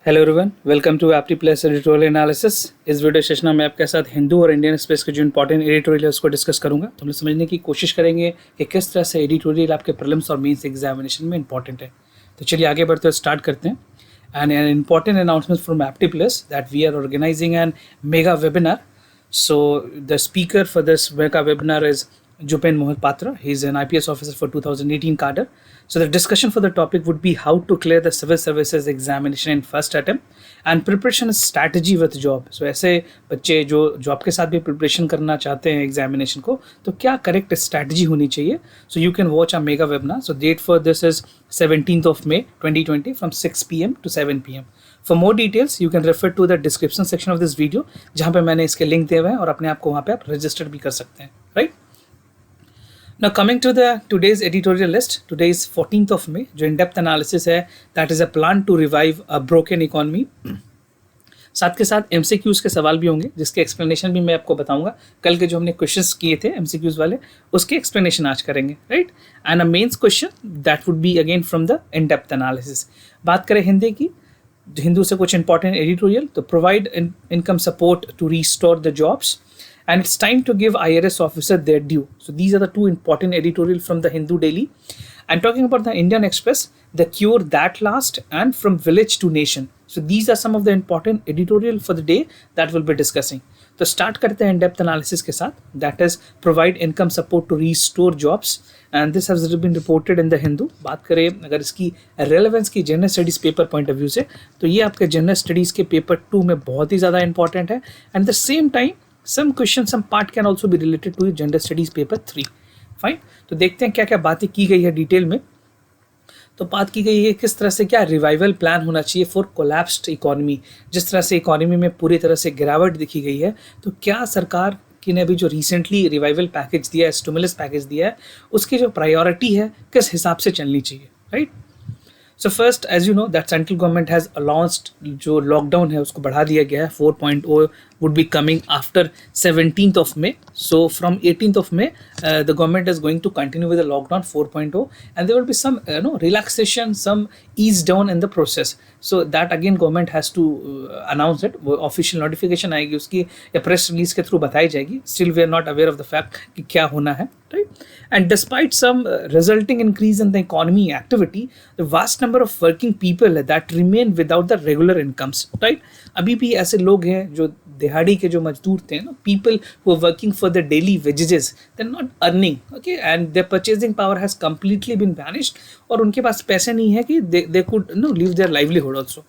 Hello everyone, welcome to Apti plus editorial analysis. इस video session में मैं आपके साथ हिंदू और इंडियन स्पेस के जो इंपॉर्टेंट एडिटोरियल है उसको डिस्कस करूंगा। तो हम लोग समझने की कोशिश करेंगे कि किस तरह से एडिटोरियल आपके प्रीलिम्स और मेंस एग्जामिनेशन में इंपॉर्टेंट है। तो चलिए आगे बढ़ते हुए स्टार्ट करते हैं। And an important announcement from Apti plus that we are organising an mega webinar. So the speaker for this mega webinar is Jupen Mohapatra. He is an IPS officer for 2018 cadre. So the discussion for the topic would be how to clear the civil services examination in first attempt and preparation strategy with job. So ऐसे बच्चे जो job के साथ भी preparation करना चाहते हैं examination को, तो क्या करेक्ट स्ट्रैटेजी होनी चाहिए. So you can watch our mega webinar. So date for this is 17th of May 2020 from 6 p.m. to 7 p.m. For more details, you can refer to the description section of this video, जहाँ पे मैंने इसके link दिए हुए हैं और अपने आप को वहाँ पे आप रजिस्टर भी कर सकते हैं, right. Now coming to the today's editorial list, today is 14th of May, जो in-depth analysis है, that is a plan to revive a broken economy. साथ के साथ MCQs के सवाल भी होंगे, जिसके एक्सप्लेनेशन भी मैं आपको बताऊंगा. कल के जो हमने क्वेश्चंस किए थे MCQs वाले, उसके एक्सप्लेनेशन आज करेंगे, right. And a mains question that would be again from the in-depth analysis. बात करें हिंदी की, हिंदू से कुछ इंपॉर्टेंट एडिटोरियल. तो provide income support to restore the jobs and it's time to give IRS officer their due. So these are the two important editorial from the Hindu Daily. And talking about the Indian Express, the cure that last and from village to nation. So these are some of the important editorial for the day that we'll be discussing. तो start करते हैं in-depth analysis के साथ. That is provide income support to restore jobs. And this has been reported in the Hindu. बात करें अगर इसकी relevance की general studies paper point of view से, तो ये आपके जनरल स्टडीज़ के पेपर 2 में बहुत ही ज़्यादा इंपॉर्टेंट है. And the same time some question, some part can also be related to gender studies paper 3. Fine. तो देखते हैं क्या क्या बातें की गई है डिटेल में. तो बात की गई है किस तरह से क्या रिवाइवल प्लान होना चाहिए फॉर कोलैप्स्ड इकोनॉमी. जिस तरह से इकोनॉमी में पूरी तरह से गिरावट दिखी गई है, तो क्या सरकार की ने अभी जो रिसेंटली रिवाइवल पैकेज दिया है, स्टिमुलस पैकेज दिया है, उसकी जो प्रायोरिटी है किस हिसाब से चलनी चाहिए, right. So first, as you know that central government has announced जो लॉकडाउन है उसको बढ़ा दिया गया है. 4.0 would be coming after 17th of May. So from 18th of May, the government is going to continue with the lockdown 4.0, and there will be some relaxation, some ease down in the process. So that again government has to announce it. वो official notification आएगी उसकी या press release के through बताई जाएगी. Still we are not aware of the fact कि क्या होना है, right? And despite some resulting increase in the economy activity, the vast number of working people that remain without the regular incomes, right? अभी भी ऐसे लोग हैं जो दिहाड़ी के जो मजदूर थे ना, people who are working for the daily wages, they are not earning, okay, and their purchasing power has completely been vanished. और उनके पास पैसे नहीं है कि they could live their livelihood also.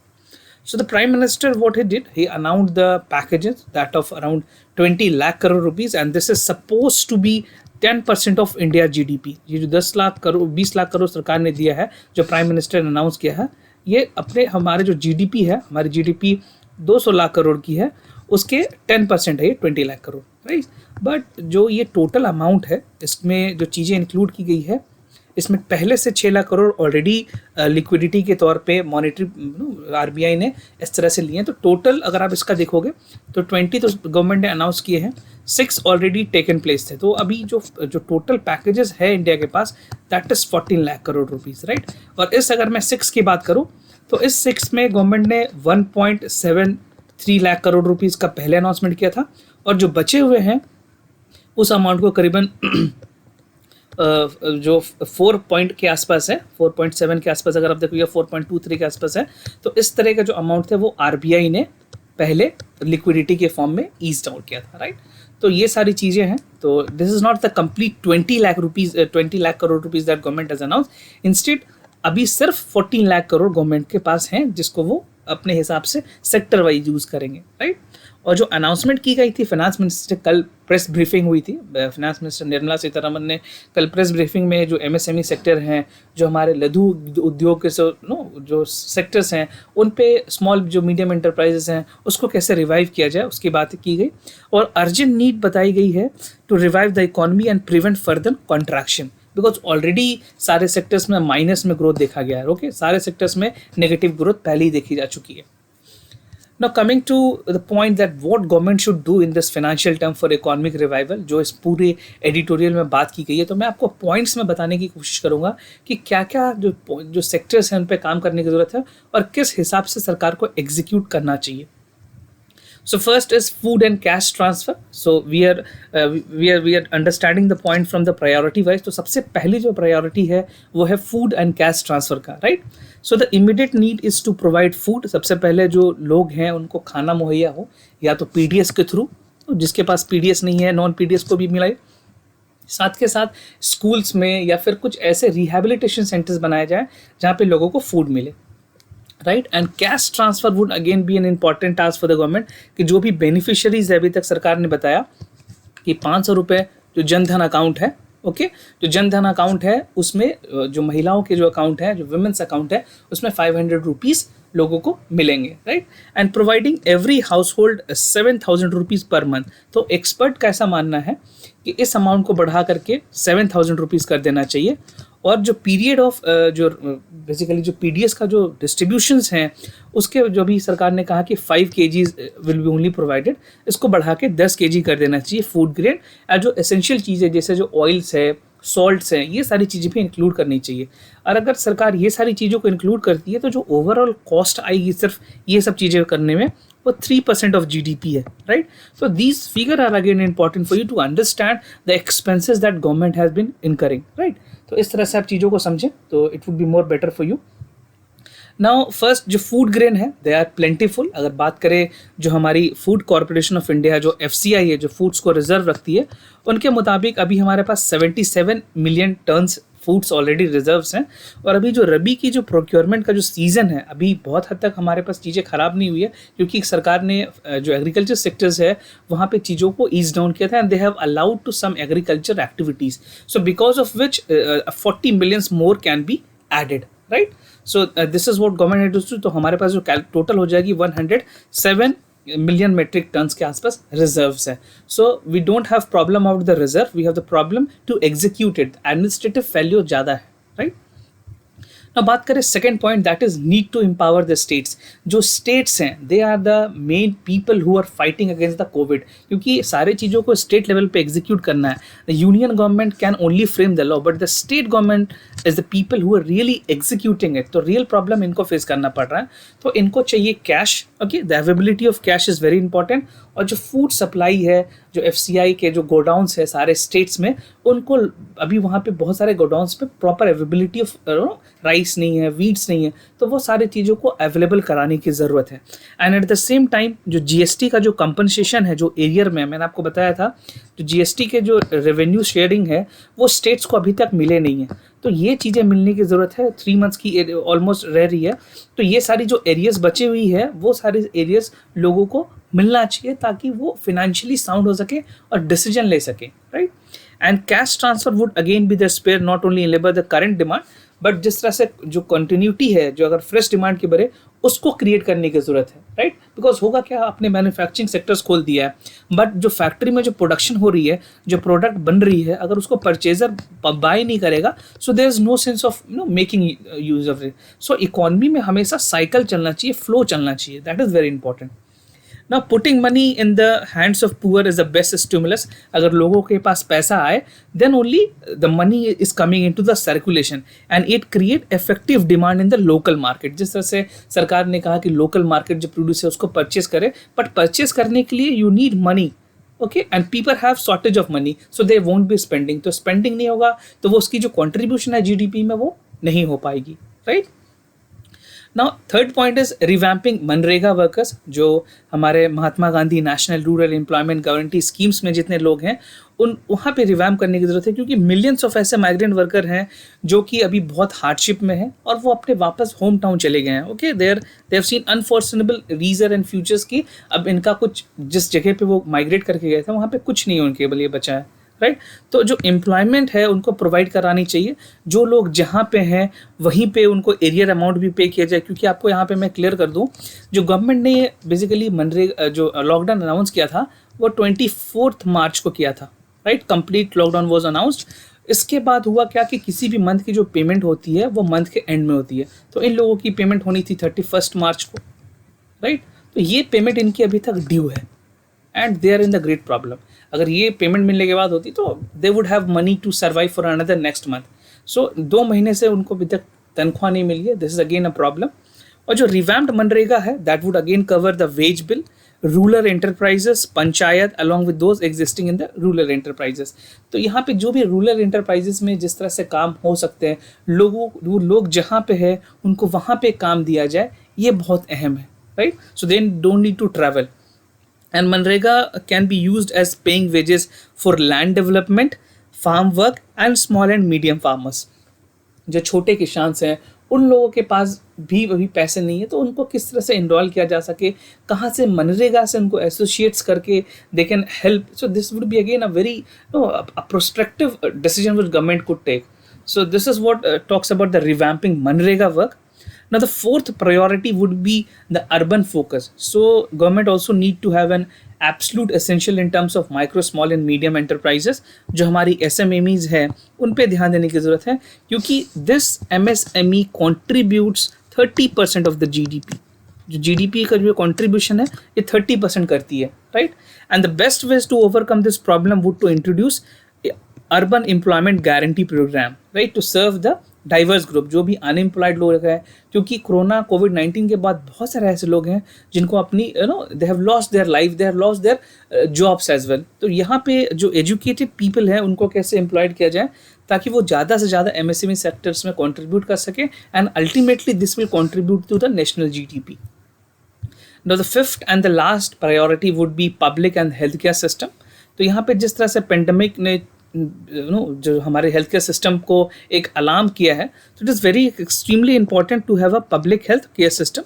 So the Prime Minister, what he did, he announced the packages that of around 20 lakh crore rupees, and this is supposed to be 10% of India GDP. ये जो 10 लाख करोड़ 20 लाख करोड़ सरकार ने दिया है, जो prime minister ने announce किया है, ये अपने हमारे जो GDP है, हमारी GDP 200 लाख करोड़ की है, उसके 10% है ये 20 लाख करोड़, राइट. बट जो ये टोटल अमाउंट है, इसमें जो चीज़ें इंक्लूड की गई है, इसमें पहले से 6 लाख करोड़ ऑलरेडी लिक्विडिटी के तौर पे मॉनेटरी RBI ने इस तरह से लिए हैं. तो टोटल अगर आप इसका देखोगे तो 20 तो गवर्नमेंट ने अनाउंस किए हैं, 6 ऑलरेडी टेकन प्लेस थे. तो अभी जो टोटल पैकेजेस है इंडिया के पास, that is 14 lakh crore rupees, right. और इस अगर मैं 6 की बात करूँ तो इस 6 में गवर्नमेंट ने 1.73 लाख करोड़ रुपीज़ का पहले अनाउंसमेंट किया था, और जो बचे हुए हैं उस अमाउंट को करीबन जो 4 पॉइंट के आसपास है, 4.7 के आसपास अगर आप देखोगे 4.23 के आसपास है, तो इस तरह का जो अमाउंट है वो RBI ने पहले लिक्विडिटी के फॉर्म में ईज डाउन किया था, राइट. तो ये सारी चीज़ें हैं. तो this is not the complete 20 lakh crore rupees that government has announce. Instead अभी सिर्फ 14 लाख करोड़ गवर्नमेंट के पास हैं, जिसको वो अपने हिसाब से सेक्टर वाइज यूज़ करेंगे, राइट. और जो अनाउंसमेंट की गई थी फाइनेंस मिनिस्टर, कल प्रेस ब्रीफिंग हुई थी, फाइनेंस मिनिस्टर निर्मला सीतारमन ने कल प्रेस ब्रीफिंग में जो MSME सेक्टर हैं, जो हमारे लघु उद्योग के जो सेक्टर्स हैं, उन पे स्मॉल जो मीडियम एंटरप्राइजेस हैं उसको कैसे रिवाइव किया जाए उसकी बात की गई. और अर्जेंट नीड बताई गई है to revive the economy and prevent further contraction, because already सारे सेक्टर्स में माइनस में ग्रोथ देखा गया है, ओके. सारे सेक्टर्स में नेगेटिव ग्रोथ पहले ही देखी जा चुकी है. Now coming to the point that what government should do in this financial term for economic revival, जो इस पूरे एडिटोरियल में बात की गई है, तो मैं आपको पॉइंट्स में बताने की कोशिश करूंगा कि क्या क्या जो सेक्टर्स हैं उन पे काम करने की ज़रूरत है और किस हिसाब से सरकार को एग्जीक्यूट करना चाहिए. So first is food and cash transfer. So we are understanding the point from the priority wise. तो सबसे पहली जो priority है वो है food and cash transfer का, right? So the immediate need is to provide food. सबसे पहले जो लोग हैं उनको खाना मुहैया हो, या तो PDS के थ्रू, जिसके पास PDS नहीं है नॉन PDS को भी मिलाए. साथ के साथ स्कूल्स में या फिर कुछ ऐसे रिहेबिलिटेशन सेंटर्स बनाए जाए जहाँ पे लोगों को फूड मिले, right. And cash transfer would again be an important task for the government, कि जो भी बेनिफिशियरीज है, अभी तक सरकार ने बताया कि 500 रुपये जो जनधन अकाउंट है, ओके, जो जनधन अकाउंट है उसमें जो महिलाओं के जो अकाउंट है, जो वुमेन्स अकाउंट है, उसमें 500 रुपीज़ लोगों को मिलेंगे, right. And providing every house hold 7,000 rupees per month. तो एक्सपर्ट का ऐसा मानना है कि इस अमाउंट को बढ़ा करके 7,000 रुपीज़ कर देना चाहिए. और जो पीरियड ऑफ जो बेसिकली जो PDS का जो डिस्ट्रीब्यूशंस हैं उसके जो भी सरकार ने कहा कि 5 kgs will be only provided, इसको बढ़ा के 10 kg कर देना चाहिए फूड ग्रेड. और जो एसेंशियल चीज़ें जैसे जो ऑयल्स है, सॉल्ट्स हैं, ये सारी चीज़ें भी इंक्लूड करनी चाहिए. और अगर सरकार ये सारी चीज़ों को इंक्लूड करती है तो जो ओवरऑल कॉस्ट आएगी सिर्फ ये सब चीज़ें करने में, वो 3% ऑफ GDP है, right. So these figure are again important for you to understand the expenses that government has been incurring, right. तो इस तरह से आप चीज़ों को समझें तो it would be more better for you. Now first जो फूड ग्रेन है दे आर प्लेंटीफुल. अगर बात करें जो हमारी फूड कॉरपोरेशन ऑफ इंडिया, जो FCI है, जो फूड्स को रिजर्व रखती है, उनके मुताबिक अभी हमारे पास 77 million turns foods already reserves हैं. और अभी जो रबी की जो प्रोक्योरमेंट का जो सीज़न है, अभी बहुत हद तक हमारे पास चीज़ें ख़राब नहीं हुई है, क्योंकि सरकार ने जो एग्रीकल्चर सेक्टर्स है वहाँ पे चीज़ों को ईज डाउन किया था. And they have allowed to some agriculture activities, so because of which 40 millions more can be added, right. So this is what government has to. तो हमारे पास जो टोटल हो जाएगी 107 मिलियन मेट्रिक टन्स के आसपास reserves है. So we don't have problem out the reserve, we have the problem to execute it. Administrative failure ज़्यादा है, राइट. ना बात करें second point, that is need to empower the states. जो states हैं they are the main people who are fighting against the COVID, क्योंकि सारे चीज़ों को स्टेट लेवल पे एग्जीक्यूट करना है. The union government can only frame the law, but the state government is the people who are really executing it. तो real problem इनको face करना पड़ रहा है. तो इनको चाहिए cash, okay. The availability of cash is very important. और जो फूड सप्लाई है, जो FCI के जो गोडाउंस है सारे स्टेट्स में, उनको अभी वहाँ पे बहुत सारे गोडाउंस पे प्रॉपर अवेबिलिटी ऑफ राइस नहीं है, वीट्स नहीं है, तो वो सारी चीज़ों को अवेलेबल कराने की ज़रूरत है. And eight the same time जो GST का जो कंपनसेशन है, जो एरियर में मैंने आपको बताया था, जो GST के जो रेवेन्यू शेयरिंग है वो स्टेट्स को अभी तक मिले नहीं है. तो ये चीज़ें मिलने की ज़रूरत है. 3 मंथ्स की ऑलमोस्ट रह रही है. तो ये सारी जो एरियाज बचे हुई है वो सारे एरियाज लोगों को मिलना चाहिए, ताकि वो फिनेंशियली साउंड हो सके और डिसीजन ले सके, right. And cash transfer would again be the spare not only labour the current demand, but जिस तरह से जो कंटिन्यूटी है, जो अगर फ्रेश डिमांड की बढ़े, उसको क्रिएट करने की ज़रूरत है, राइट. बिकॉज होगा क्या, आपने मैन्युफैक्चरिंग सेक्टर्स खोल दिया है, बट जो फैक्ट्री में जो प्रोडक्शन हो रही है, जो प्रोडक्ट बन रही है, अगर उसको परचेजर बाय नहीं करेगा, so there is no sense of making use of it. So economy में हमेशा साइकिल चलना चाहिए, फ्लो चलना चाहिए. That is very important. Now putting money in the hands of poor is the best stimulus. अगर लोगों के पास पैसा आए, then only the money is coming into the circulation and it create effective demand in the local market. जिस तरह से सरकार ने कहा कि local market जो प्रोड्यूस है उसको परचेज करे, बट परचेज करने के लिए you need money, okay, and people have shortage of money, so they won't be spending. तो spending नहीं होगा तो वो उसकी जो contribution है GDP में वो नहीं हो पाएगी, right? Now third point is revamping MNREGA workers. जो हमारे Mahatma Gandhi national rural employment guarantee schemes में जितने लोग हैं उन वहाँ पे रिवैम्प करने की ज़रूरत है, क्योंकि मिलियंस ऑफ ऐसे माइग्रेंट वर्कर हैं जो कि अभी बहुत हार्डशिप में हैं और वो अपने वापस होम टाउन चले गए हैं. Okay, they have seen unfortunable reason and futures की अब इनका कुछ जिस जगह पे वो माइग्रेट करके गए थे वहाँ पे कुछ नहीं उनके लिए बचा है, राइट. तो जो एम्प्लॉयमेंट है उनको प्रोवाइड करानी चाहिए. जो लोग जहाँ पे हैं वहीं पे उनको एरियर अमाउंट भी पे किया जाए, क्योंकि आपको यहाँ पे मैं क्लियर कर दूँ, जो गवर्नमेंट ने बेसिकली मनरेगा जो लॉकडाउन अनाउंस किया था वो 24 मार्च को किया था, right. Complete lockdown was announced. इसके बाद हुआ क्या कि किसी भी मंथ की जो पेमेंट होती है वो मंथ के एंड में होती है. तो इन लोगों की पेमेंट होनी थी 31 मार्च को, राइट. तो ये पेमेंट इनकी अभी तक ड्यू है and they are in the great problem. अगर ये पेमेंट मिलने के बाद होती तो they would have money to survive for another next month. So 2 महीने से उनको अभी तक तनख्वाह नहीं मिली है, this is again a problem. और जो रिवैम्प्ड मनरेगा है that would again cover the ways bill, rural enterprises, panchayat along with those existing in the rural enterprises. तो यहाँ पे जो भी रूरल एंटरप्राइजेस में जिस तरह से काम हो सकते हैं, वो लोग जहाँ पे है उनको वहाँ पे काम दिया जाए, ये बहुत अहम है, right. So they don't need to travel and Manrega can be used as paying wages for land development, farm work and small and medium farmers। जो छोटे किसान हैं उन लोगों के पास भी अभी पैसे नहीं है, तो उनको किस तरह से इनरोल किया जा सके, कहाँ से मनरेगा से उनको एसोसिएट्स करके they can help. So this would be again a very prospective decision which government could take. So this is what talks about the revamping MNREGA work. Now the fourth priority would be the urban focus. So government also need to have an absolute essential in terms of micro, small and medium enterprises। जो हमारी SMEs है उन पे ध्यान देने की ज़रूरत है, क्योंकि this MSME contributes 30% of the GDP। जो GDP का जो contribution है ये 30% करती है, right? And the best ways to overcome this problem would to introduce urban employment guarantee program, right? To serve the diverse group, जो भी अनएम्प्लॉयड लोग हैं, क्योंकि कोरोना कोविड-19 के बाद बहुत सारे ऐसे लोग हैं जिनको अपनी they have lost their life, they have lost their jobs as well. तो यहाँ पे जो एजुकेटेड पीपल हैं उनको कैसे एम्प्लॉयड किया जाए ताकि वो ज़्यादा से ज़्यादा MSME सेक्टर्स में कंट्रीब्यूट कर सके and ultimately this will contribute to the national GDP। Now the fifth and the last priority would be public and healthcare system। तो यहाँ पे जिस तरह से पेंडेमिक ने जो हमारे हेल्थ केयर सिस्टम को एक अलार्म किया है, तो it is very extremely important to have a public health care system,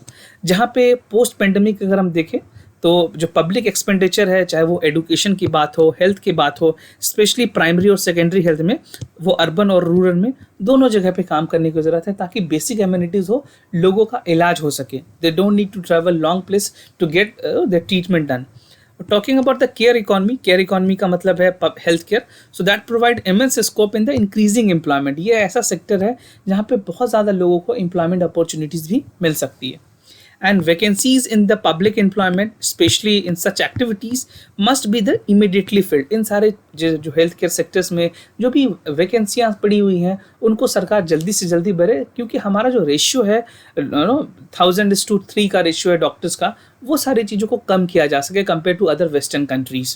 जहाँ पे पोस्ट पेंडेमिक अगर हम देखें तो जो पब्लिक एक्सपेंडिचर है, चाहे वो एडुकेशन की बात हो, हेल्थ की बात हो, स्पेशली प्राइमरी और सेकेंडरी हेल्थ में, वो अर्बन और रूरल में दोनों जगह पे काम करने की ज़रूरत है ताकि बेसिक एम्यूनिटीज़ हो, लोगों का इलाज हो सके। They don't need to travel long place to get the treatment done. Talking about the care economy का मतलब है health care. So that provide immense scope in the increasing employment. ये ऐसा सेक्टर है जहाँ पे बहुत ज़्यादा लोगों को एम्प्लॉयमेंट अपॉर्चुनिटीज़ भी मिल सकती है। And vacancies in the public employment specially in such activities must be the immediately filled. इन सारे जो हेल्थ केयर सेक्टर्स में जो भी वैकेंसियाँ पड़ी हुई हैं उनको सरकार जल्दी से जल्दी भरे, क्योंकि हमारा जो रेशियो है 1000:3 का रेशियो है डॉक्टर्स का, वो सारी चीज़ों को कम किया जा सके compare to other western countries.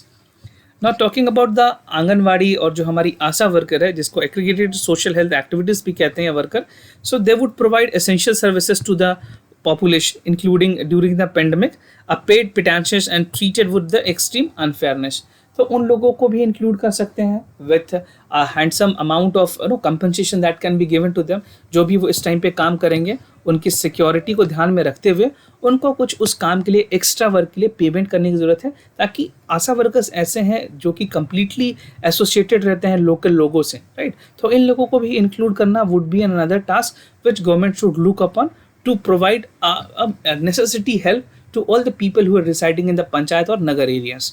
Now talking about the anganwadi और जो हमारी आशा वर्कर है, जिसको एग्रीगेटेड सोशल हेल्थ एक्टिविटीज़ भी कहते हैं worker, so they would provide essential services to the population including during the pandemic, are paid pittance and treated with the extreme unfairness। तो उन लोगों को भी इंक्लूड कर सकते हैं with handsome amount of compensation that can be given to them. जो भी वो इस टाइम पे काम करेंगे उनकी सिक्योरिटी को ध्यान में रखते हुए उनको कुछ उस काम के लिए, एक्स्ट्रा वर्क के लिए पेमेंट करने की ज़रूरत है, ताकि आशा वर्कर्स ऐसे हैं जो कि कम्प्लीटली एसोसिएटेड रहते हैं लोकल लोगों से, राइट। तो इन लोगों को भी इंक्लूड करना would be another task which government should look upon to provide a necessity help to all the people who are residing in the panchayat और नगर areas।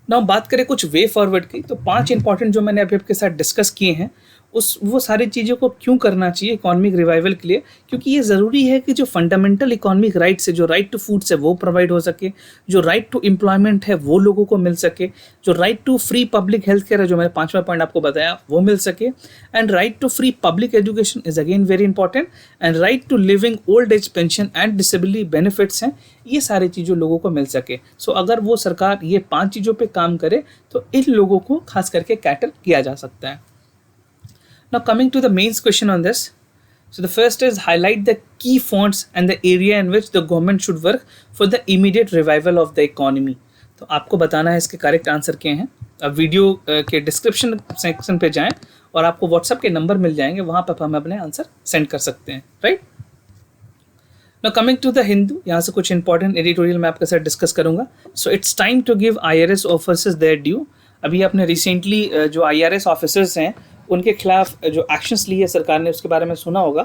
Now बात करें कुछ वे फॉरवर्ड की, तो 5 इंपॉर्टेंट जो मैंने अभी आपके साथ डिस्कस किए हैं वो सारी चीज़ों को क्यों करना चाहिए इकोनॉमिक रिवाइवल के लिए, क्योंकि ये ज़रूरी है कि जो फंडामेंटल इकोनॉमिक राइट्स है, जो राइट टू फूड्स है वो प्रोवाइड हो सके, जो राइट टू एम्प्लॉयमेंट है वो लोगों को मिल सके, जो right to free public health care है जो मैंने 5वां पॉइंट आपको बताया वो मिल सके, and right to free public education is again very important, and right to living old age pension and disability benefits हैं, ये सारी चीज़ों लोगों को मिल सके। सो अगर वो सरकार ये 5 चीज़ों पर काम करे तो इन लोगों को खास करके कैटर किया जा सकता है। Now coming to the main question on this, so the first is highlight the key fonts and the area in which the government should work for the immediate revival of the economy। तो आपको बताना है इसके correct answer क्या हैं। अब video के description section पे जाएं और आपको व्हाट्सएप के नंबर मिल जाएंगे, वहाँ पर हम अपने आंसर सेंड कर सकते हैं, right. Now coming to the Hindu, यहाँ से कुछ इंपॉर्टेंट एडिटोरियल मैं आपके साथ डिस्कस करूँगा। So it's time to give IRS officers their due. अभी आपने रिसेंटली जो IRS ऑफिसर्स हैं उनके खिलाफ जो एक्शंस लिए सरकार ने उसके बारे में सुना होगा।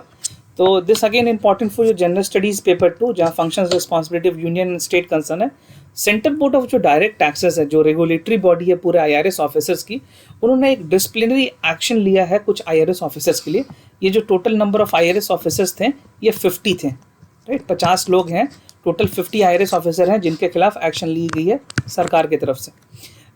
तो this again important for your general studies paper 2, जहाँ functions responsibility of union and state concern है। सेंट्रल बोर्ड ऑफ जो डायरेक्ट टैक्सेस है, जो रेगुलेटरी बॉडी है पूरे IRS ऑफिसर्स की, उन्होंने एक डिसिप्लिनरी एक्शन लिया है कुछ IRS ऑफिसर्स के लिए। ये जो total number of IRS officers थे ये 50 थे, राइट। 50 लोग हैं टोटल 50 IRS ऑफिसर हैं जिनके खिलाफ एक्शन ली गई है सरकार की तरफ से।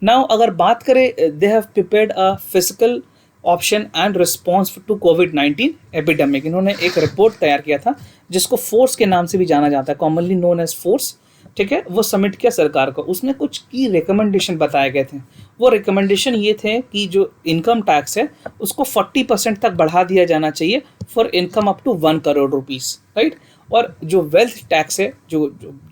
नाउ अगर बात करें, they have prepared a physical option and response to कोविड-19 एपिडेमिक। इन्होंने एक रिपोर्ट तैयार किया था जिसको फोर्स के नाम से भी जाना जाता है, कॉमनली नोन एज फोर्स, ठीक है। वो सबमिट किया सरकार को। उसमें कुछ की रिकमेंडेशन बताए गए थे। वो रिकमेंडेशन ये थे कि जो इनकम टैक्स है उसको 40% तक बढ़ा दिया जाना चाहिए for income up to 1 crore rupees, right. और जो वेल्थ टैक्स है, जो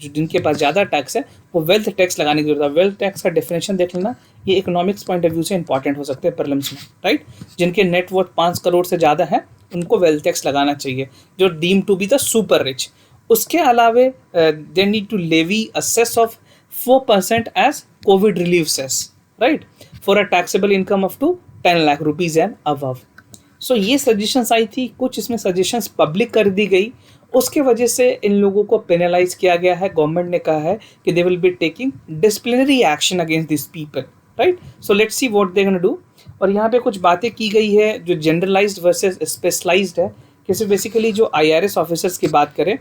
जिनके पास ज़्यादा टैक्स है, वो वेल्थ टैक्स लगाने की जरूरत है। वेल्थ टैक्स का डेफिनेशन देख लेना, ये इकोनॉमिक्स पॉइंट ऑफ व्यू से इंपॉर्टेंट हो सकते हैं प्रीलिम्स में, राइट। जिनके नेट वर्थ 5 करोड़ से ज़्यादा है उनको वेल्थ टैक्स लगाना चाहिए, जो deem to be the super rich. उसके अलावे they need to levy a cess of 4% as COVID relief cess, right, for a taxable income of to 10 lakh rupees and above. So ये सजेशंस आई थी, कुछ इसमें suggestions public कर दी गई, उसके वजह से इन लोगों को पेनलाइज किया गया है। गवर्नमेंट ने कहा है कि they will be taking disciplinary action against this people, right. So let's see what they gonna do. और यहाँ पे कुछ बातें की गई है जो जनरलाइज्ड वर्सेस स्पेशलाइज्ड है। जैसे बेसिकली जो IRS ऑफिसर्स की बात करें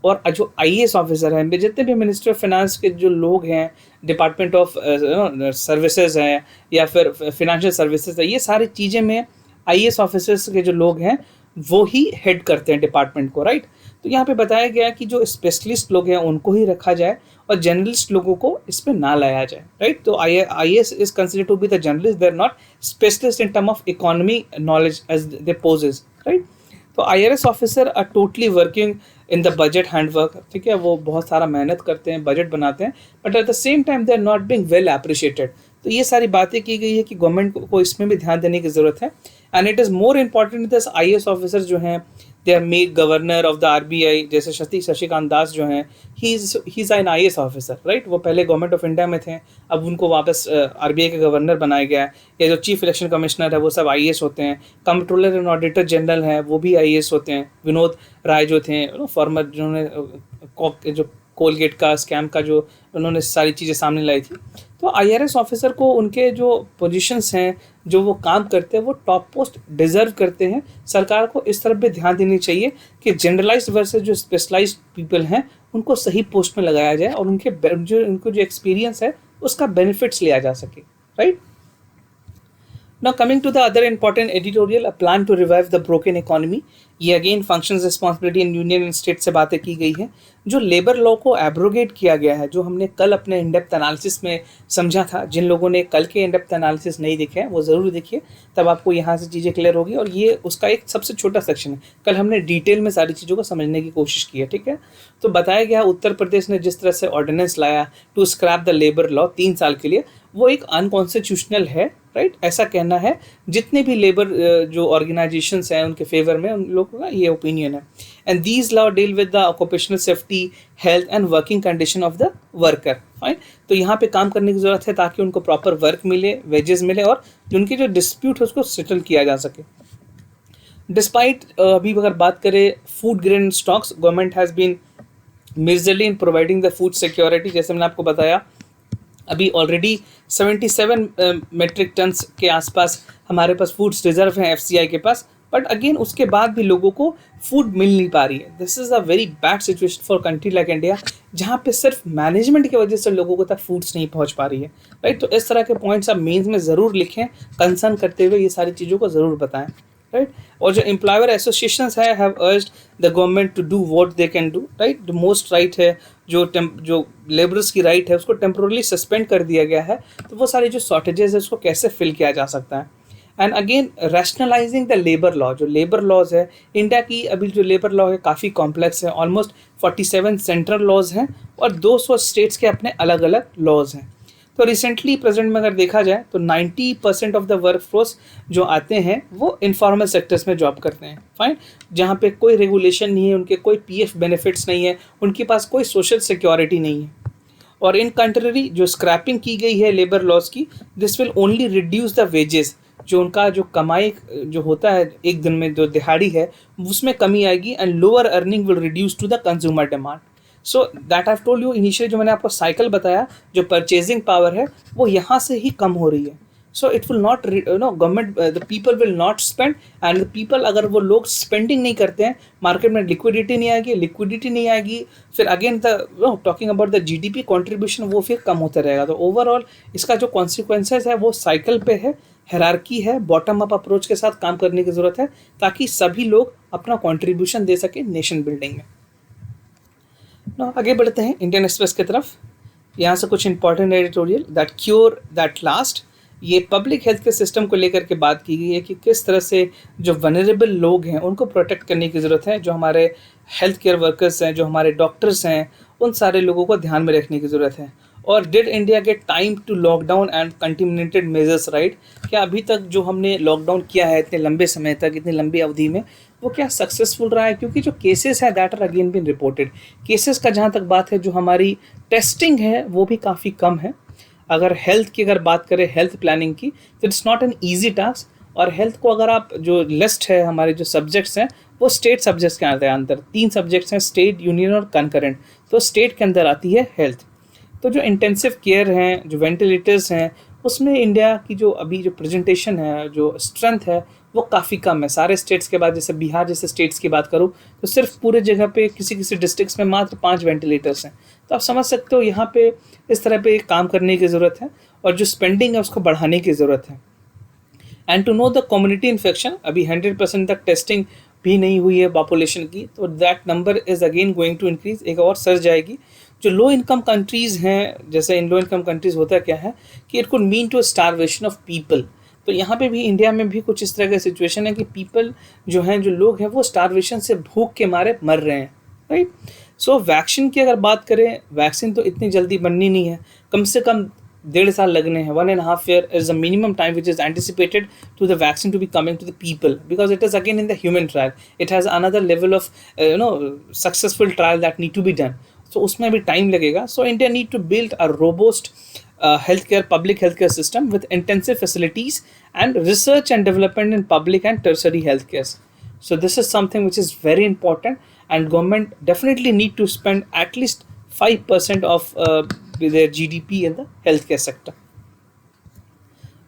और जो IAS ऑफिसर हैं, जितने भी मिनिस्ट्री ऑफ फाइनेंस के जो लोग हैं, डिपार्टमेंट ऑफ सर्विसेज हैं या फिर फिनेंशियल सर्विसेज है, ये सारी चीज़ें में IAS ऑफिसर्स के जो लोग हैं वो ही हेड करते हैं डिपार्टमेंट को, राइट। तो यहाँ पे बताया गया कि जो स्पेशलिस्ट लोग हैं उनको ही रखा जाए और जर्नलिस्ट लोगों को इसमें ना लाया जाए, राइट। तो IAS is considered to be the journalist, they are not specialist in term of economy knowledge as they possess, right. तो IRS officer are totally working in the budget handwork, ठीक है। वो बहुत सारा मेहनत करते हैं, बजट बनाते हैं, but at the same time they are not being well appreciated. तो ये सारी बातें की गई है कि गवर्नमेंट को इसमें भी ध्यान देने की ज़रूरत है। And it is more important this IAS officer जो हैं, they are made governor of the RBI, जैसे शशिकांत दास जो हैं, he is an IAS officer, right. वो पहले गवर्नमेंट ऑफ इंडिया में थे, अब उनको वापस RBI के गवर्नर बनाया गया है। या जो चीफ इलेक्शन कमिश्नर है वो सब IAS होते हैं। कंट्रोलर एंड ऑडिटर जनरल हैं वो भी IAS होते हैं। विनोद राय जो थे, फॉर्मर, जिन्होंने जो कोलगेट का स्कैम का जो उन्होंने सारी चीज़ें सामने लाई थी। तो IRS ऑफिसर को उनके जो पोजीशंस हैं, जो वो काम करते हैं, वो टॉप पोस्ट डिजर्व करते हैं। सरकार को इस तरफ भी ध्यान देनी चाहिए कि जनरलाइज्ड वर्सेस जो स्पेशलाइज्ड पीपल हैं उनको सही पोस्ट में लगाया जाए और उनको जो एक्सपीरियंस है उसका बेनिफिट्स लिया जा सके, right. Now coming to the other important editorial, a plan to revive the broken economy. ये again functions responsibility in union and state से बातें की गई है। जो लेबर लॉ को एब्रोगेट किया गया है, जो हमने कल अपने इनडेप्थ एनालिसिस में समझा था, जिन लोगों ने कल के इनडेप्थ एनालिसिस नहीं देखे हैं वो ज़रूर देखिए, तब आपको यहाँ से चीज़ें क्लियर होगी। और ये उसका एक सबसे छोटा सेक्शन है। कल हमने डिटेल में सारी चीज़ों को समझने की कोशिश की है, ठीक है। तो बताया गया उत्तर प्रदेश ने जिस तरह से ऑर्डिनेंस लाया to scrap the labour law 3 साल के लिए, वो एक अनकॉन्स्टिट्यूशनल है, राइट, ऐसा कहना है जितने भी लेबर जो ऑर्गेनाइजेशंस हैं उनके फेवर में, उन लोगों का ये ओपिनियन है। And these law deal with the occupational safety, health and working condition of the worker, fine. तो यहाँ पे काम करने की ज़रूरत है ताकि उनको प्रॉपर वर्क मिले, वेजेस मिले और उनकी जो डिस्प्यूट है उसको सेटल किया जा सके। डिस्पाइट अभी अगर बात करें food grain stocks, government has been majorly in providing the food security. जैसे मैंने आपको बताया, अभी ऑलरेडी 77 मेट्रिक टन्स के आसपास हमारे पास फूड्स रिजर्व हैं FCI के पास, बट अगेन उसके बाद भी लोगों को फूड मिल नहीं पा रही है। This is a very bad situation for country like India, जहाँ पे सिर्फ मैनेजमेंट की वजह से लोगों को तक फूड्स नहीं पहुँच पा रही है, राइट। तो इस तरह के पॉइंट्स आप मेंस में ज़रूर लिखें, कंसर्न करते हुए ये सारी चीज़ों को ज़रूर बताएं, राइट। और जो एम्प्लॉयर एसोसिएशंस है have urged the government to do what they can do, right. The most right है जो लेबरर्स की राइट है उसको टेम्पोरली सस्पेंड कर दिया गया है। तो वो सारी जो शॉर्टेजेस है उसको कैसे फिल किया जा सकता है। And again rationalising the labour law, जो लेबर लॉज है इंडिया की, अभी जो लेबर लॉ है काफ़ी कॉम्प्लेक्स है। ऑलमोस्ट 47 सेंट्रल लॉज हैं और 200 स्टेट्स के अपने अलग अलग लॉज हैं। तो रिसेंटली प्रेजेंट में अगर देखा जाए तो 90% ऑफ द वर्कफोर्स जो आते हैं वो इनफॉर्मल सेक्टर्स में जॉब करते हैं, फाइन, जहाँ पे कोई रेगुलेशन नहीं है, उनके कोई PF बेनिफिट्स नहीं है, उनके पास कोई सोशल सिक्योरिटी नहीं है। और इन कंट्री जो स्क्रैपिंग की गई है लेबर लॉज की, this will only reduce the wages, जो उनका जो कमाई जो होता है एक दिन में जो दिहाड़ी है उसमें कमी आएगी। And lower earning will reduce to the consumer demand. So that I told you initially, जो मैंने आपको साइकिल बताया, जो परचेजिंग पावर है वो यहाँ से ही कम हो रही है। So it will not government the people will not spend, and the people, अगर वो लोग स्पेंडिंग नहीं करते हैं, मार्केट में लिक्विडिटी नहीं आएगी, फिर again the talking about the GDP contribution वो फिर कम होता रहेगा। तो ओवरऑल इसका जो कॉन्सिक्वेंसेस है वो साइकिल पे है, हायरार्की है, बॉटम अप अप्रोच के साथ काम करने की ज़रूरत है ताकि सभी लोग अपना कंट्रीब्यूशन दे सके नेशन बिल्डिंग में। ना आगे बढ़ते हैं इंडियन एक्सप्रेस की तरफ। यहाँ से कुछ important editorial, that cure that last, ये पब्लिक हेल्थ के सिस्टम को लेकर के बात की गई है कि किस तरह से जो वनरेबल लोग हैं उनको प्रोटेक्ट करने की ज़रूरत है, जो हमारे हेल्थ केयर वर्कर्स हैं, जो हमारे डॉक्टर्स हैं, उन सारे लोगों को ध्यान में रखने की ज़रूरत है। और did India get time to lockdown and continued measures, right? क्या अभी तक जो हमने लॉकडाउन किया है इतने लंबे समय तक, इतनी लंबी अवधि में, वो क्या सक्सेसफुल रहा है? क्योंकि जो केसेस हैं that are again been reported, cases का जहाँ तक बात है, जो हमारी टेस्टिंग है वो भी काफ़ी कम है। अगर हेल्थ की अगर बात करें, हेल्थ प्लानिंग की, तो it's not an easy task. और हेल्थ को अगर आप, जो लिस्ट है हमारे जो सब्जेक्ट्स हैं वो स्टेट सब्जेक्ट्स के आते हैं अंदर, 3 सब्जेक्ट्स हैं, स्टेट, यूनियन और कंकरेंट। तो स्टेट के अंदर आती है हेल्थ। तो जो इंटेंसिव केयर हैं, जो वेंटिलेटर्स हैं, उसमें इंडिया की जो अभी जो प्रेजेंटेशन है, जो स्ट्रेंथ है, वो काफ़ी कम है। सारे स्टेट्स के बाद, जैसे बिहार जैसे स्टेट्स की बात करूँ तो सिर्फ पूरे जगह पे किसी किसी डिस्ट्रिक्ट्स में मात्र 5 वेंटिलेटर्स हैं। तो आप समझ सकते हो यहाँ पे इस तरह पे काम करने की ज़रूरत है और जो स्पेंडिंग है उसको बढ़ाने की ज़रूरत है। And to know the community infection, अभी 100% तक टेस्टिंग भी नहीं हुई है पॉपुलेशन की, तो that number is again going to increase, एक और सर्ज जाएगी। जो लो इनकम कंट्रीज़ हैं, जैसे इन लो इनकम कंट्रीज़ होता क्या है कि it could mean to starvation of people. तो यहाँ पे भी, इंडिया में भी कुछ इस तरह का सिचुएशन है कि पीपल जो हैं, जो लोग हैं, वो स्टारवेशन से भूख के मारे मर रहे हैं, राइट? सो वैक्सीन की अगर बात करें, वैक्सीन तो इतनी जल्दी बननी नहीं है, कम से कम 1.5 साल लगने हैं। 1.5 year is the minimum time which is anticipated to the vaccine to be coming to the people, because it is again in the human trial. It has another level of successful trial that need to be done. So उसमें भी time लगेगा. So India need to build a robust public healthcare system with intensive facilities and research and development in public and tertiary healthcare. So this is something which is very important, and government definitely need to spend at least 5% of their GDP in the healthcare sector.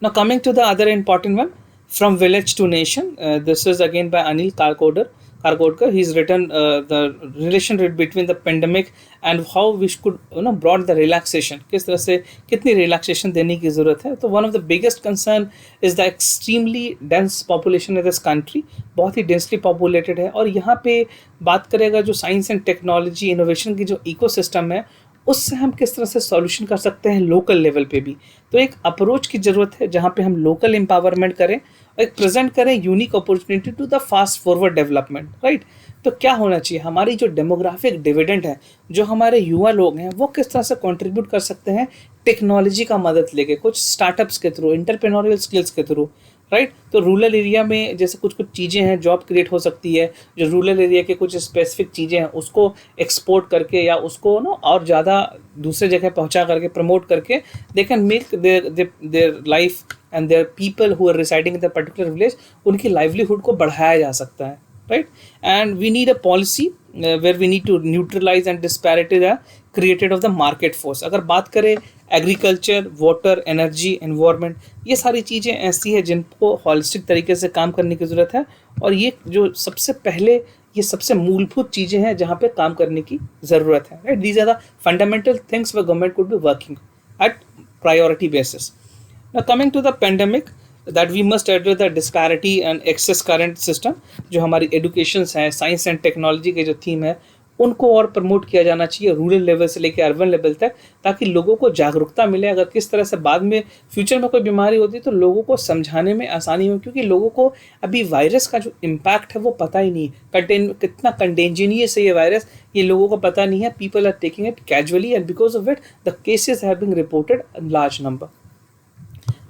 Now coming to the other important one, From Village to Nation. This is again by Anil Karkodkar. He's written the relation between the pandemic and how we should brought the relaxation. किस तरह से कितनी relaxation देने की ज़रूरत है. तो one of the biggest concern is the extremely dense population in this country. बहुत ही densely populated है, और यहाँ पे बात करेगा जो साइंस एंड टेक्नोलॉजी इनोवेशन की जो इकोसिस्टम है, उससे हम किस तरह से सॉल्यूशन कर सकते हैं लोकल लेवल पे भी। तो एक अप्रोच की ज़रूरत है जहाँ पे हम लोकल एम्पावरमेंट करें और एक प्रेजेंट करें unique opportunity to the fast forward development, right? तो क्या होना चाहिए, हमारी जो डेमोग्राफिक डिविडेंड है, जो हमारे युवा लोग हैं, वो किस तरह से कंट्रीब्यूट कर सकते हैं टेक्नोलॉजी का मदद लेके, कुछ स्टार्टअप्स के थ्रू, इंटरप्रेन्योरियल स्किल्स के थ्रू, राइट? तो रूरल एरिया में जैसे कुछ चीज़ें हैं, जॉब क्रिएट हो सकती है, जो रूरल एरिया के कुछ स्पेसिफिक चीज़ें हैं उसको एक्सपोर्ट करके या उसको और ज़्यादा दूसरे जगह पहुंचा करके, प्रमोट करके, they can make their life and their people who are residing in the particular village, उनकी लाइवलीहुड को बढ़ाया जा सकता है, right? And we need a policy where we need to neutralise and disparity the created of the market force. अगर बात करें agriculture, water, energy, environment, ये सारी चीज़ें ऐसी है जिनको हॉलिस्टिक तरीके से काम करने की ज़रूरत है, और ये जो सबसे पहले, ये सबसे मूलभूत चीज़ें हैं जहाँ पे काम करने की ज़रूरत है, right? These are the fundamental things way government could be working at priority basis. Now coming to the pandemic, that we must address the disparity and access current system. जो हमारी एडुकेशंस हैं, साइंस एंड टेक्नोलॉजी के जो theme है, उनको और promote किया जाना चाहिए रूरल लेवल से लेकर अर्बन लेवल तक, ताकि लोगों को जागरूकता मिले। अगर किस तरह से बाद में फ्यूचर में कोई बीमारी होती है तो लोगों को समझाने में आसानी हो, क्योंकि लोगों को अभी वायरस का जो इम्पैक्ट है वो पता ही नहीं, कितना कंटेंजिनियस है ये वायरस, ये लोगों को पता नहीं है. People are taking it casually and because of it the cases have been reported in large number.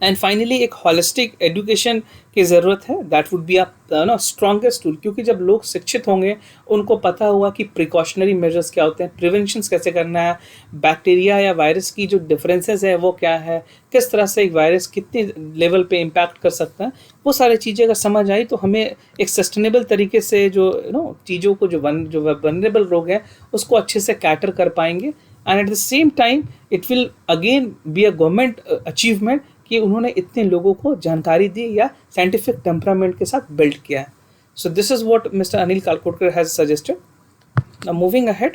And finally एक हॉलिस्टिक एजुकेशन की ज़रूरत है, that would be a strongest tool, क्योंकि जब लोग शिक्षित होंगे, उनको पता हुआ कि प्रिकॉशनरी मेजर्स क्या होते हैं, प्रिवेंशंस कैसे करना है, बैक्टीरिया या वायरस की जो डिफरेंसेस है वो क्या है, किस तरह से एक वायरस कितनी लेवल पे इम्पैक्ट कर सकता है, वो सारी चीज़ें अगर समझ आई तो हमें एक सस्टेनेबल तरीके से जो चीज़ों को जो वनरेबल रोग है उसको अच्छे से कैटर कर पाएंगे. And at the same time, it will again be a government achievement कि उन्होंने इतने लोगों को जानकारी दी या साइंटिफिक टेम्परामेंट के साथ बिल्ड किया है. So this is what Mr. Anil Kalkotkar has suggested. Now moving ahead,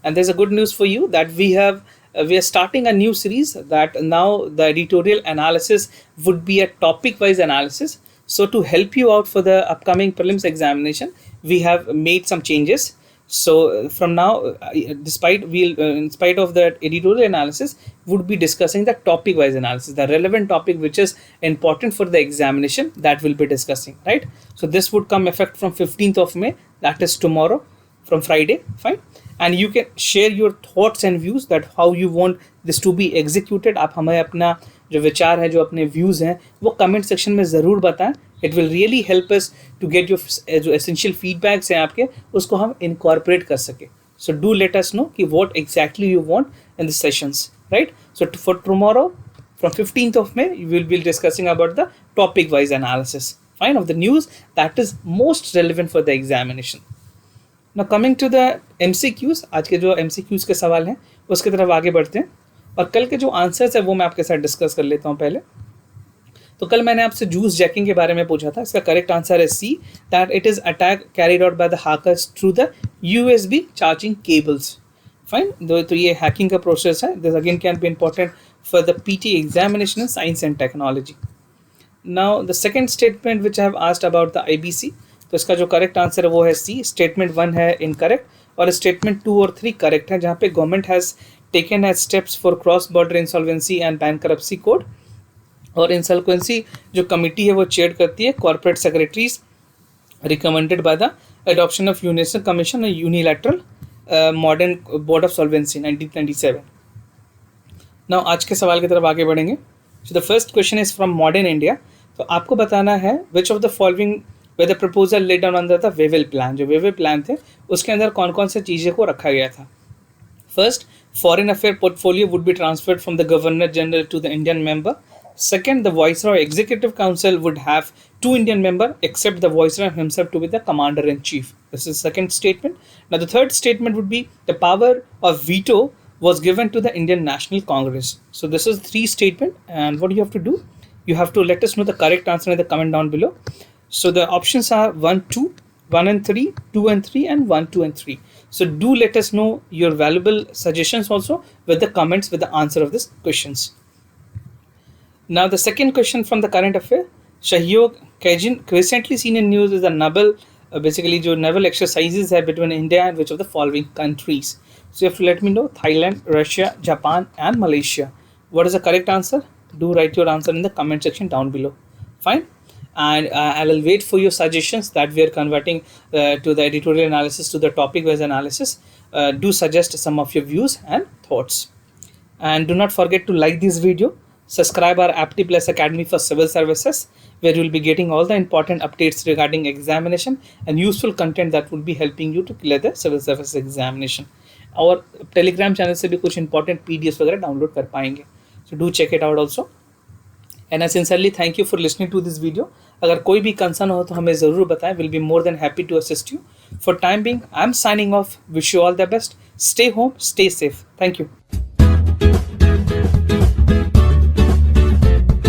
and there's a good news for you that we are starting a new series that now the editorial analysis would be a topic-wise analysis. So to help you out for the upcoming prelims examination, we have made some changes. So from now, in spite of that editorial analysis, would be discussing the topic-wise analysis, the relevant topic which is important for the examination, that will be discussing, right? So this would come effect from 15th of May, that is tomorrow, from Friday, fine. And you can share your thoughts and views that how you want this to be executed. आप हमें अपना जो विचार है, जो अपने views हैं, वो कमेंट सेक्शन में ज़रूर बताएं. It will really help us to get your जो एसेंशियल फीडबैक्स हैं आपके, उसको हम इनकॉर्पोरेट कर सकें. So do let us know कि what exactly you want in the sessions, right? So for tomorrow from 15th of May, we will be discussing about the topic wise analysis, fine, of the news that is most relevant for the examination. Now coming to the MCQs, आज के जो MCQs के सवाल हैं उसकी तरफ आगे बढ़ते हैं, और कल के जो आंसर्स है वो मैं आपके साथ डिस्कस कर लेता हूँ पहले. तो कल मैंने आपसे जूस जैकिंग के बारे में पूछा था. इसका करेक्ट आंसर है C, that it is attack carried out by the hackers through the USB charging cables. Fine, तो ये हैकिंग का प्रोसेस है. This again can be important for the PT examination in science and technology. Now the second statement which I have asked about the IBC, तो इसका जो correct answer है वो है सी. स्टेटमेंट 1 है इनकरेक्ट और स्टेटमेंट 2 और 3 करेक्ट है, जहाँ पे government has taken age steps for cross border insolvency and bankruptcy code. और इंसॉल्वेंसी जो कमिटी है वो चेयर करती है corporate secretaries recommended by the adoption of universal commission और unilateral modern board of solvency 1997. Now आज के सवाल की तरफ आगे बढ़ेंगे. So the first question is from modern India. तो आपको बताना है which of the following way the proposal laid down under the Wavell plan. जो वेवेल प्लान थे उसके अंदर कौन कौन से चीज़ें को रखा गया था. First, foreign affair portfolio would be transferred from the governor general to the Indian member. Second, the Viceroy Executive Council would have 2 Indian members except the Viceroy himself to be the Commander-in-Chief. This is the second statement. Now the third statement would be the power of veto was given to the Indian National Congress. So this is 3 statement, and what you have to do, you have to let us know the correct answer in the comment down below. So the options are 1, 2, 1 and 3, 2 and 3, and 1, 2 and 3. So do let us know your valuable suggestions also with the comments with the answer of these questions. Now the second question from the current affair, Sahyog recently seen in news is the naval basically जो naval exercises है between India and which of the following countries. So you have to let me know Thailand, Russia, Japan and Malaysia. What is the correct answer? Do write your answer in the comment section down below. Fine, and I will wait for your suggestions that we are converting to the editorial analysis to the topic wise analysis. Do suggest some of your views and thoughts, and do not forget to like this video. Subscribe our Apti Plus Academy for Civil Services, where you will be getting all the important updates regarding examination and useful content that will be helping you to clear the civil service examination. और Telegram channel से भी कुछ important PDFs वगैरह download कर पाएंगे. So do check it out also. And I sincerely thank you for listening to this video. अगर कोई भी concern हो तो हमें ज़रूर बताएं. We'll be more than happy to assist you. For time being, I'm signing off. Wish you all the best. Stay home, stay safe. Thank you.